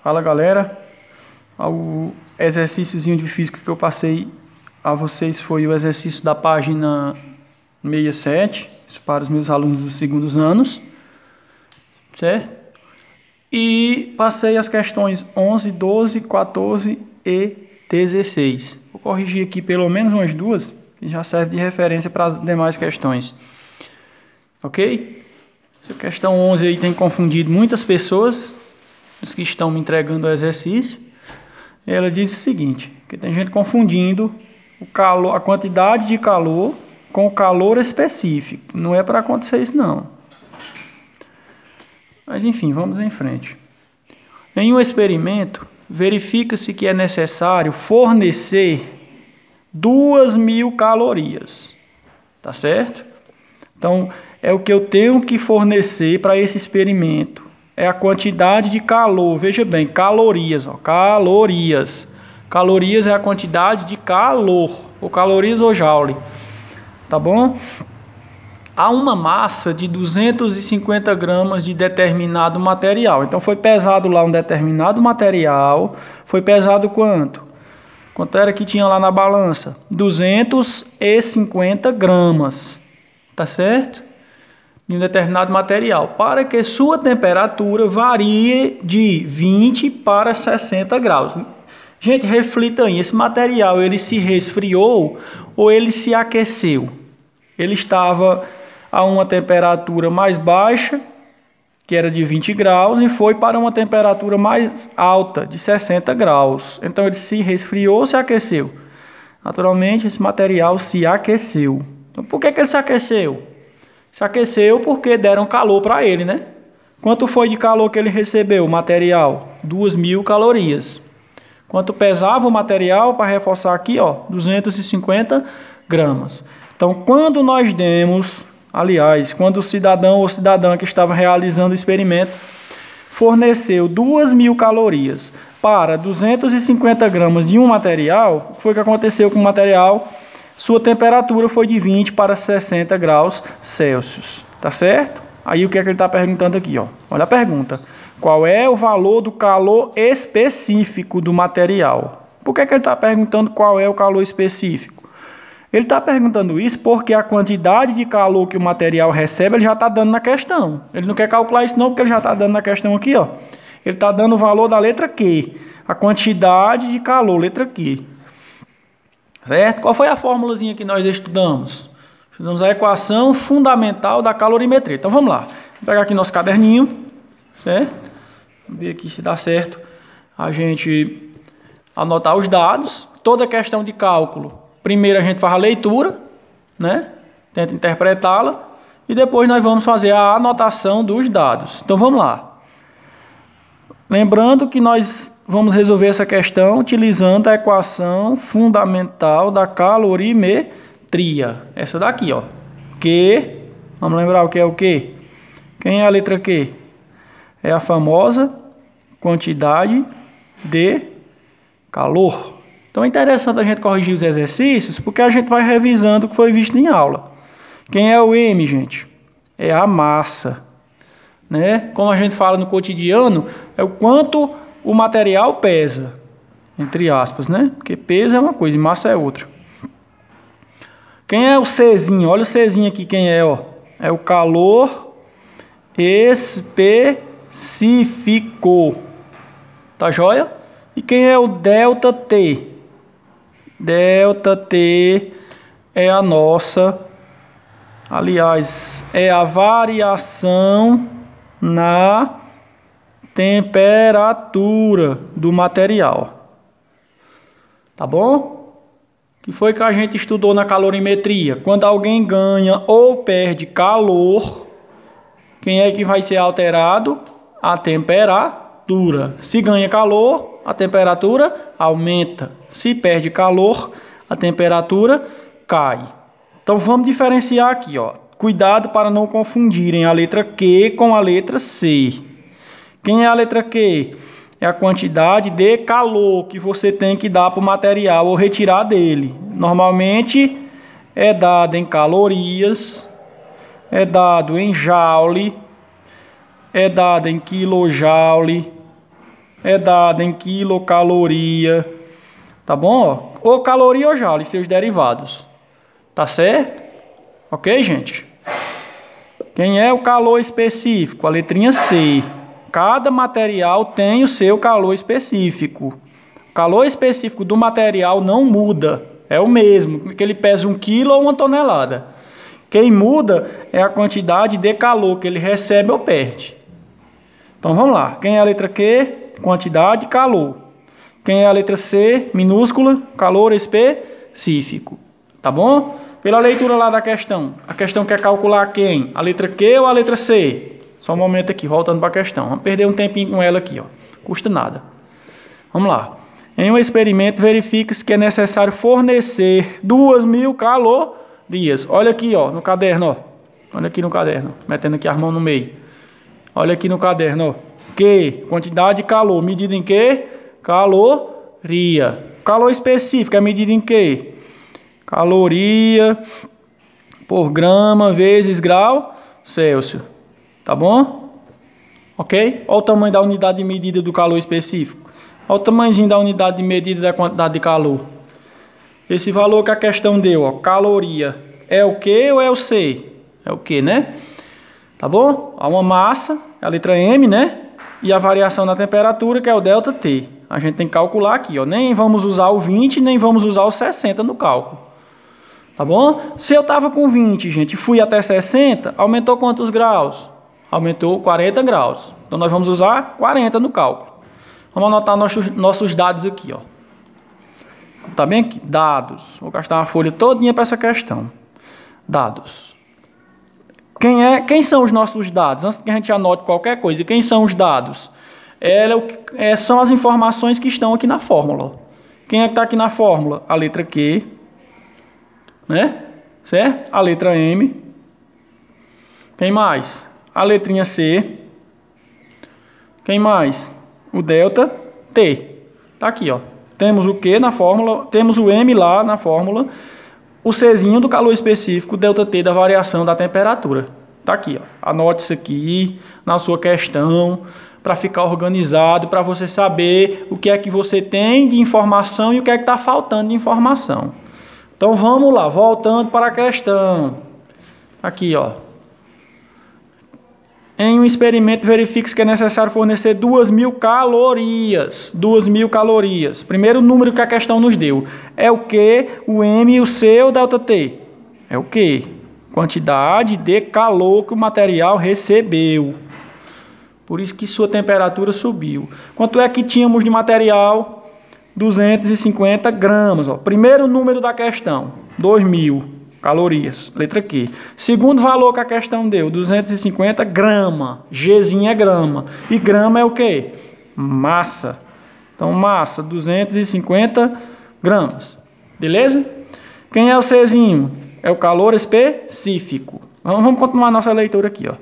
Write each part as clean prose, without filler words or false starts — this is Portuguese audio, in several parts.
Fala galera, o exercíciozinho de física que eu passei a vocês foi o exercício da página 67, isso para os meus alunos dos segundos anos, certo? E passei as questões 11, 12, 14 e 16. Vou corrigir aqui pelo menos umas duas, que já serve de referência para as demais questões. Ok? Essa questão 11 aí tem confundido muitas pessoas, os que estão me entregando o exercício. Ela diz o seguinte, que tem gente confundindo o calor, a quantidade de calor com o calor específico. Não é para acontecer isso não. Mas enfim, vamos em frente. Em um experimento, verifica-se que é necessário fornecer 2.000 calorias. Tá certo? Então, é o que eu tenho que fornecer para esse experimento. É a quantidade de calor. Veja bem, calorias, ó, calorias. Calorias é a quantidade de calor, ou calorias ou joule. Tá bom? Há uma massa de 250 gramas de determinado material. Então, foi pesado lá um determinado material. Foi pesado quanto? Quanto era que tinha lá na balança? 250 gramas. Tá certo? De um determinado material, para que sua temperatura varie de 20 para 60 graus. Gente, reflita aí, esse material ele se resfriou ou ele se aqueceu? Ele estava a uma temperatura mais baixa, que era de 20 graus, e foi para uma temperatura mais alta, de 60 graus. Então ele se resfriou ou se aqueceu? Naturalmente, esse material se aqueceu. Então por que ele se aqueceu? Se aqueceu porque deram calor para ele, né? Quanto foi de calor que ele recebeu, o material? 2.000 calorias. Quanto pesava o material, para reforçar aqui, ó, 250 gramas. Então, quando nós demos, aliás, quando o cidadão ou cidadã que estava realizando o experimento forneceu 2.000 calorias para 250 gramas de um material, o que foi que aconteceu com o material? Sua temperatura foi de 20 para 60 graus Celsius, tá certo? Aí o que é que ele está perguntando aqui, ó? Olha a pergunta. Qual é o valor do calor específico do material? Por que é que ele está perguntando qual é o calor específico? Ele está perguntando isso porque a quantidade de calor que o material recebe, ele já está dando na questão. Ele não quer calcular isso não, porque ele já está dando na questão aqui, ó. Ele está dando o valor da letra Q. A quantidade de calor, letra Q. Certo? Qual foi a formulazinha que nós estudamos? Estudamos a equação fundamental da calorimetria. Então vamos lá. Vou pegar aqui nosso caderninho, certo? Vamos ver aqui se dá certo a gente anotar os dados. Toda questão de cálculo, primeiro a gente faz a leitura, né? Tenta interpretá-la e depois nós vamos fazer a anotação dos dados. Então vamos lá. Lembrando que nós vamos resolver essa questão utilizando a equação fundamental da calorimetria. Essa daqui, ó. Q, vamos lembrar o que é o Q? Quem é a letra Q? É a famosa quantidade de calor. Então é interessante a gente corrigir os exercícios, porque a gente vai revisando o que foi visto em aula. Quem é o M, gente? É a massa. Né? Como a gente fala no cotidiano, é o quanto o material pesa, entre aspas, né? Porque peso é uma coisa e massa é outra. Quem é o Czinho? Olha o Czinho aqui, quem é, ó. É o calor específico. Tá joia? E quem é o delta T? Delta T é a nossa, aliás, é a variação na temperatura do material. Tá bom? Que foi que a gente estudou na calorimetria? Quando alguém ganha ou perde calor, quem é que vai ser alterado? A temperatura. Se ganha calor, a temperatura aumenta. Se perde calor, a temperatura cai. Então vamos diferenciar aqui, ó. Cuidado para não confundirem a letra Q com a letra C. Quem é a letra Q? É a quantidade de calor que você tem que dar para o material ou retirar dele. Normalmente é dado em calorias, é dado em joule, é dado em quilojoule, é dada em quilocaloria, tá bom? Ó, ou caloria ou joule e seus derivados, tá certo? Ok, gente? Quem é o calor específico? A letrinha C. Cada material tem o seu calor específico. O calor específico do material não muda, é o mesmo, que ele pesa 1 quilo ou 1 tonelada. Quem muda é a quantidade de calor que ele recebe ou perde. Então vamos lá. Quem é a letra Q? Quantidade, calor. Quem é a letra C? Minúscula, calor específico. Tá bom? Pela leitura lá da questão. A questão quer calcular quem? A letra Q ou a letra C? Só um momento aqui, voltando para a questão. Vamos perder um tempinho com ela aqui, ó. Custa nada. Vamos lá. Em um experimento, verifica-se que é necessário fornecer 2.000 calorias. Olha aqui, ó, no caderno, ó. Olha aqui no caderno, metendo aqui as mãos no meio. Olha aqui no caderno, ó. Q, quantidade de calor, medida em quê? Caloria. Calor específico é medida em quê? Caloria por grama vezes grau Celsius. Tá bom? Ok? Olha o tamanho da unidade de medida do calor específico. Olha o tamanhozinho da unidade de medida da quantidade de calor. Esse valor que a questão deu, ó, caloria, é o Q ou é o C? É o Q, né? Tá bom? Há uma massa, a letra M, né? E a variação na temperatura, que é o ΔT. A gente tem que calcular aqui, ó. Nem vamos usar o 20, nem vamos usar o 60 no cálculo. Tá bom? Se eu estava com 20, gente, e fui até 60, aumentou quantos graus? Aumentou 40 graus. Então nós vamos usar 40 no cálculo. Vamos anotar nossos dados aqui, ó. Tá bem aqui? Dados. Vou gastar uma folha todinha para essa questão. Dados. Quem são os nossos dados? Antes que a gente anote qualquer coisa, quem são os dados? São as informações que estão aqui na fórmula. Ó. Quem é que está aqui na fórmula? A letra Q, né? Certo? A letra M. Quem mais? A letrinha C. Quem mais? O delta T. Tá aqui, ó. Temos o Q na fórmula, temos o M lá na fórmula, o Czinho do calor específico, ΔT da variação da temperatura. Tá aqui, ó. Anote isso aqui na sua questão, para ficar organizado, para você saber o que é que você tem de informação e o que é que está faltando de informação. Então vamos lá, voltando para a questão. Aqui, ó. Em um experimento, verifique-se que é necessário fornecer 2.000 calorias. 2.000 calorias. Primeiro número que a questão nos deu. É o Q, o M, o C ou o ΔT? É o Q. Quantidade de calor que o material recebeu. Por isso que sua temperatura subiu. Quanto é que tínhamos de material? 250 gramas. Ó. Primeiro número da questão. 2.000. Calorias, letra Q. Segundo valor que a questão deu, 250 grama. Gzinho é grama. E grama é o quê? Massa. Então, massa, 250 gramas. Beleza? Quem é o Czinho? É o calor específico. Vamos continuar nossa leitura aqui. Ó.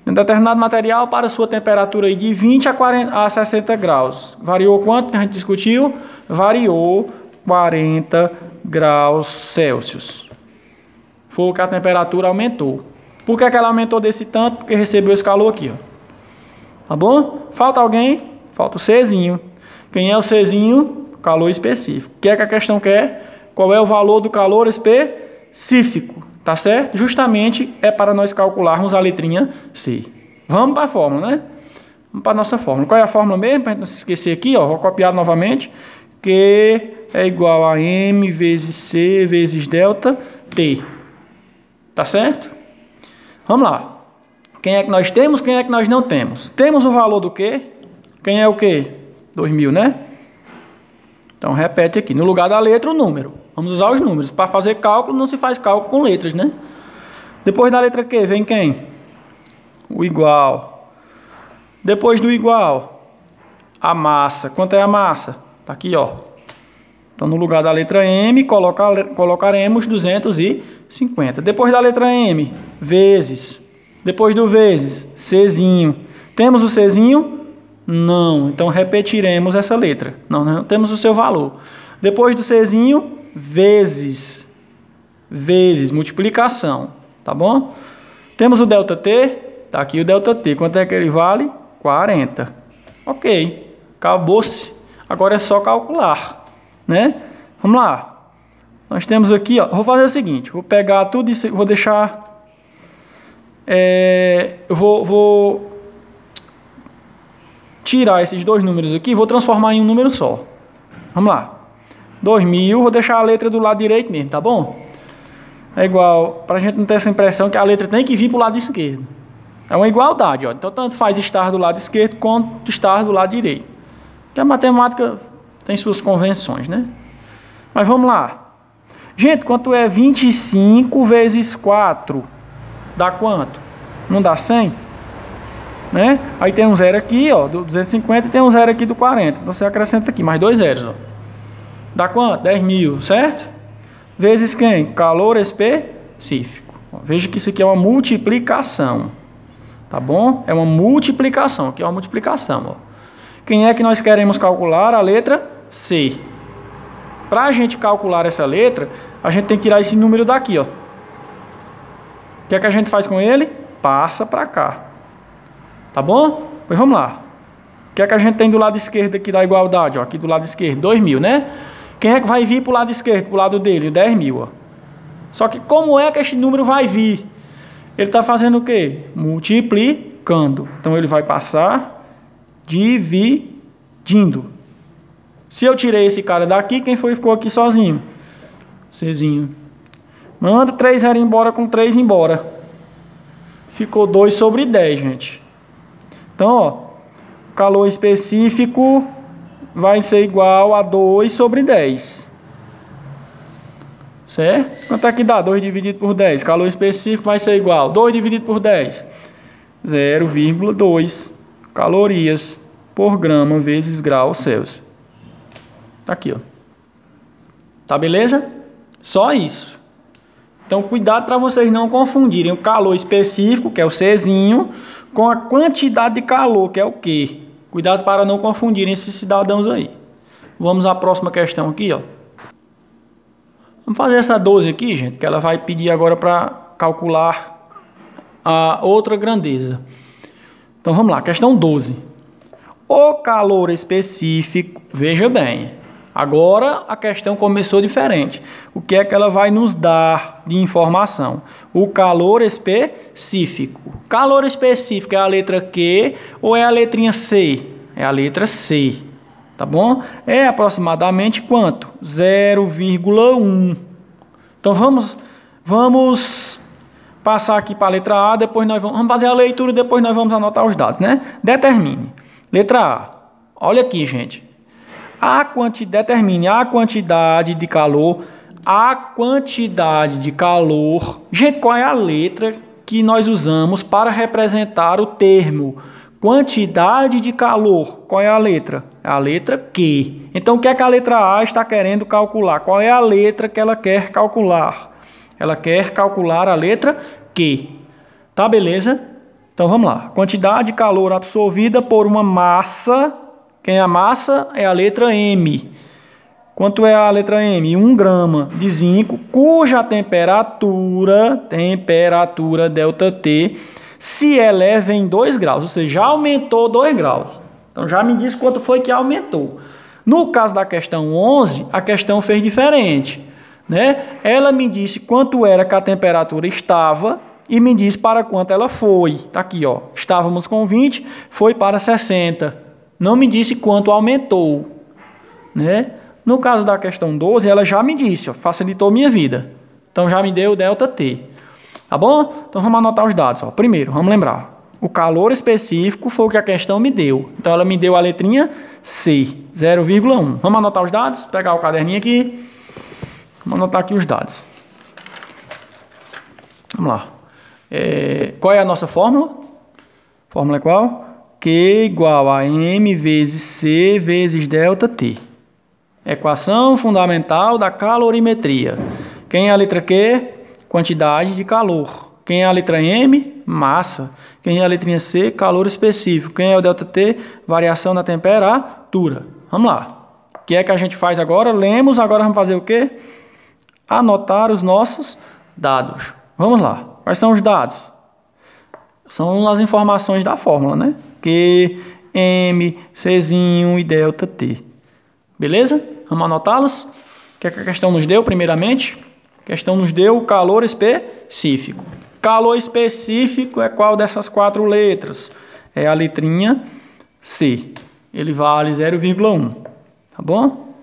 Em determinado material, para sua temperatura aí de 20 a 60 graus. Variou quanto que a gente discutiu? Variou 40 graus Celsius. Foi que a temperatura aumentou. Por que ela aumentou desse tanto? Porque recebeu esse calor aqui, ó. Tá bom? Falta alguém? Falta o Czinho. Quem é o Czinho? Calor específico. O que é que a questão quer? Qual é o valor do calor específico? Tá certo? Justamente é para nós calcularmos a letrinha C. Vamos para a fórmula, né? Vamos para a nossa fórmula. Qual é a fórmula mesmo? Para a gente não se esquecer aqui, ó. Vou copiar novamente. Q é igual a M vezes C vezes ΔT. Tá certo? Vamos lá. Quem é que nós temos? Quem é que nós não temos? Temos o valor do quê? Quem é o quê? 2.000, né? Então, repete aqui. No lugar da letra, o número. Vamos usar os números. Para fazer cálculo, não se faz cálculo com letras, né? Depois da letra Q, vem quem? O igual. Depois do igual, a massa. Quanto é a massa? Tá aqui, ó. Então, no lugar da letra M, colocaremos 250. Depois da letra M, vezes. Depois do vezes, Czinho. Temos o Czinho? Não. Então, repetiremos essa letra. Não temos o seu valor. Depois do Czinho, vezes. Vezes, multiplicação. Tá bom? Temos o ΔT. Tá aqui o ΔT. Quanto é que ele vale? 40. Ok. Acabou-se. Agora é só calcular, né? Vamos lá. Nós temos aqui, ó, vou fazer o seguinte, vou pegar tudo isso, vou deixar, eu vou tirar esses dois números aqui, vou transformar em um número só. Vamos lá. 2.000, vou deixar a letra do lado direito mesmo, tá bom? É igual, para a gente não ter essa impressão que a letra tem que vir para o lado esquerdo. É uma igualdade, ó. Então tanto faz estar do lado esquerdo quanto estar do lado direito. Porque a matemática tem suas convenções, né? Mas vamos lá. Gente, quanto é 25 vezes 4? Dá quanto? Não dá 100? Né? Aí tem um zero aqui, ó, do 250, e tem um zero aqui do 40. Então você acrescenta aqui, mais dois zeros, ó. Dá quanto? 10.000, certo? Vezes quem? Calor específico. Veja que isso aqui é uma multiplicação. Tá bom? É uma multiplicação. Aqui é uma multiplicação, ó. Quem é que nós queremos calcular? A letra C. Para a gente calcular essa letra, a gente tem que tirar esse número daqui, ó. O que é que a gente faz com ele? Passa para cá. Tá bom? Pois vamos lá. O que é que a gente tem do lado esquerdo aqui da igualdade? Ó, aqui do lado esquerdo, 2.000, né? Quem é que vai vir para o lado esquerdo, para o lado dele? 10.000, ó. Só que como é que este número vai vir? Ele está fazendo o quê? Multiplicando. Então ele vai passar dividindo. Se eu tirei esse cara daqui, quem foi que ficou aqui sozinho? Czinho. Manda 3 0 embora com 3 embora. Ficou 2 sobre 10, gente. Então, ó, calor específico vai ser igual a 2 sobre 10. Certo? Quanto é que dá? 2 dividido por 10. Calor específico vai ser igual. 2 dividido por 10. 0,2 calorias por grama vezes grau Celsius. Tá aqui, ó. Tá beleza? Só isso. Então, cuidado para vocês não confundirem o calor específico, que é o Czinho, com a quantidade de calor, que é o Q. Cuidado para não confundirem esses cidadãos aí. Vamos à próxima questão aqui, ó. Vamos fazer essa 12 aqui, gente, que ela vai pedir agora para calcular a outra grandeza. Então, vamos lá. Questão 12. O calor específico, veja bem, agora a questão começou diferente. O que é que ela vai nos dar de informação? O calor específico. Calor específico é a letra Q ou é a letrinha C? É a letra C. Tá bom? É aproximadamente quanto? 0,1. Então vamos passar aqui para a letra A, depois nós vamos fazer a leitura e depois nós vamos anotar os dados, né? Determine. Letra A. Olha aqui, gente. Determine a quantidade de calor. A quantidade de calor. Gente, qual é a letra que nós usamos para representar o termo quantidade de calor? Qual é a letra? É a letra Q. Então, o que é que a letra A está querendo calcular? Qual é a letra que ela quer calcular? Ela quer calcular a letra Q. Tá, beleza? Então, vamos lá. Quantidade de calor absorvida por uma massa. Quem é a massa? É a letra M. Quanto é a letra M? 1 grama de zinco, cuja temperatura ΔT, se eleva em 2 graus. Ou seja, já aumentou 2 graus. Então, já me diz quanto foi que aumentou. No caso da questão 11, a questão fez diferente, né? Ela me disse quanto era que a temperatura estava e me disse para quanto ela foi. Tá aqui, ó. Estávamos com 20, foi para 60. Não me disse quanto aumentou, né? No caso da questão 12, ela já me disse, ó, facilitou minha vida. Então, já me deu ΔT. Tá bom? Então, vamos anotar os dados. Ó. Primeiro, vamos lembrar. O calor específico foi o que a questão me deu. Então, ela me deu a letrinha C, 0,1. Vamos anotar os dados? Pegar o caderninho aqui. Vamos anotar aqui os dados. Vamos lá. Qual é a nossa fórmula? Fórmula é qual? Q igual a M vezes C vezes ΔT. Equação fundamental da calorimetria. Quem é a letra Q? Quantidade de calor. Quem é a letra M? Massa. Quem é a letrinha C? Calor específico. Quem é o ΔT? Variação da temperatura. Vamos lá. O que é que a gente faz agora? Lemos, agora vamos fazer o quê? Anotar os nossos dados. Vamos lá. Quais são os dados? São as informações da fórmula, né? Q M, Czinho e ΔT. Beleza? Vamos anotá-los? O que é que a questão nos deu, primeiramente? A questão nos deu o calor específico. Calor específico é qual dessas 4 letras? É a letrinha C. Ele vale 0,1. Tá bom?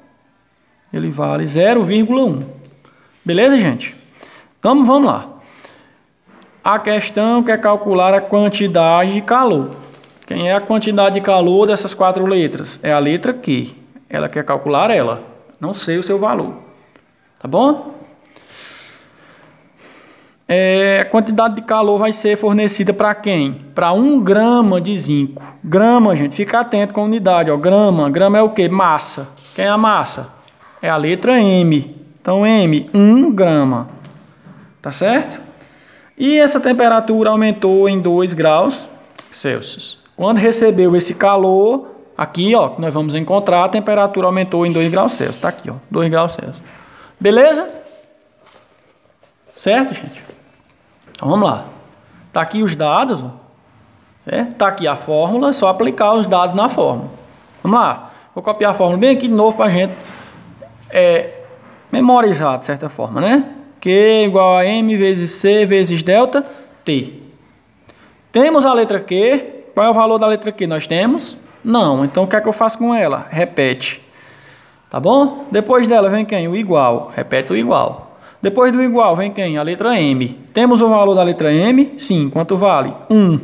Ele vale 0,1. Beleza, gente? Então, vamos lá. A questão quer calcular a quantidade de calor. Quem é a quantidade de calor dessas 4 letras? É a letra Q. Ela quer calcular ela. Não sei o seu valor. Tá bom? A quantidade de calor vai ser fornecida para quem? Para 1 grama de zinco. Grama, gente, fica atento com a unidade. Ó. Grama é o quê? Massa. Quem é a massa? É a letra M. Então, M, 1 grama. Tá certo? E essa temperatura aumentou em 2 graus Celsius. Quando recebeu esse calor, aqui, ó, nós vamos encontrar, a temperatura aumentou em 2 graus Celsius. Tá aqui, ó, 2 graus Celsius. Beleza? Certo, gente? Então, vamos lá. Tá aqui os dados, ó. Certo? Tá aqui a fórmula, é só aplicar os dados na fórmula. Vamos lá. Vou copiar a fórmula bem aqui de novo pra gente memorizar, de certa forma, né? Q igual a M vezes C vezes ΔT. Temos a letra Q. Qual é o valor da letra Q? Nós temos? Não. Então, o que é que eu faço com ela? Repete. Tá bom? Depois dela vem quem? O igual. Repete o igual. Depois do igual vem quem? A letra M. Temos o valor da letra M? Sim. Quanto vale? 1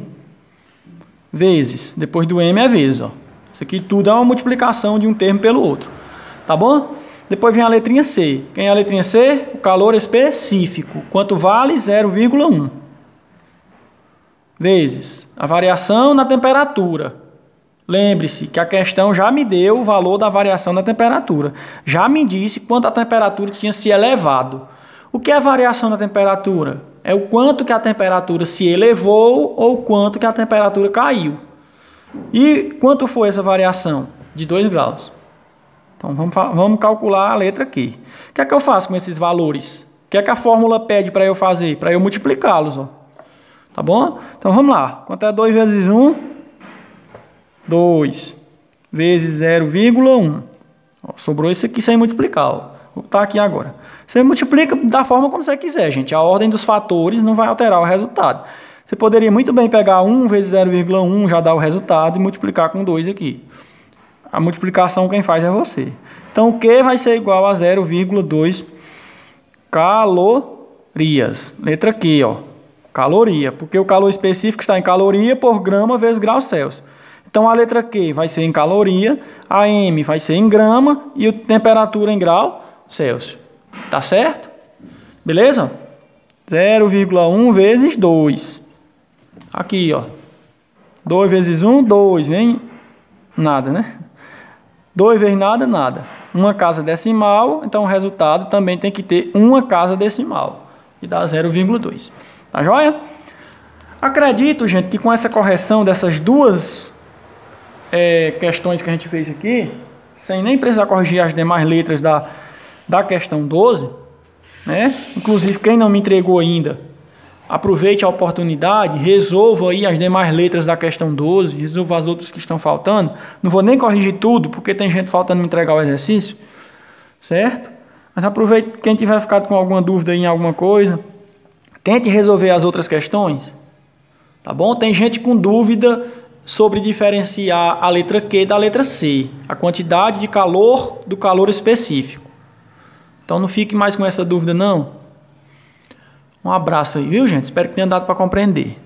vezes. Depois do M é vezes. Ó. Isso aqui tudo é uma multiplicação de um termo pelo outro. Tá bom? Depois vem a letrinha C. Quem é a letrinha C? O calor específico. Quanto vale? 0,1. Vezes a variação na temperatura. Lembre-se que a questão já me deu o valor da variação da temperatura. Já me disse quanto a temperatura tinha se elevado. O que é variação da temperatura? É o quanto que a temperatura se elevou ou quanto que a temperatura caiu. E quanto foi essa variação? De 2 graus. Então, vamos calcular a letra aqui. O que é que eu faço com esses valores? O que é que a fórmula pede para eu fazer? Para eu multiplicá-los, ó. Tá bom? Então, vamos lá. Quanto é 2 vezes 1? 2 vezes 0,1. Sobrou isso aqui sem multiplicar. Ó. Vou botar aqui agora. Você multiplica da forma como você quiser, gente. A ordem dos fatores não vai alterar o resultado. Você poderia muito bem pegar 1 vezes 0,1, já dá o resultado, e multiplicar com 2 aqui. A multiplicação quem faz é você. Então, o Q vai ser igual a 0,2 calorias. Letra Q, ó. Caloria. Porque o calor específico está em caloria por grama vezes graus Celsius. Então, a letra Q vai ser em caloria, a M vai ser em grama e a temperatura em grau Celsius. Tá certo? Beleza? 0,1 vezes 2. Aqui, ó. 2 vezes 1, 2. Vem nada, né? 2 vezes nada, nada. Uma casa decimal, então o resultado também tem que ter uma casa decimal. E dá 0,2. Tá joia? Acredito, gente, que com essa correção dessas duas questões que a gente fez aqui, sem nem precisar corrigir as demais letras da questão 12, né? Inclusive, quem não me entregou ainda, aproveite a oportunidade, resolva aí as demais letras da questão 12, resolva as outras que estão faltando. Não vou nem corrigir tudo, porque tem gente faltando me entregar o exercício, certo? Mas aproveite, quem tiver ficado com alguma dúvida em alguma coisa, tente resolver as outras questões, tá bom? Tem gente com dúvida sobre diferenciar a letra Q da letra C, a quantidade de calor do calor específico. Então não fique mais com essa dúvida, não. Um abraço aí, viu, gente? Espero que tenha dado para compreender.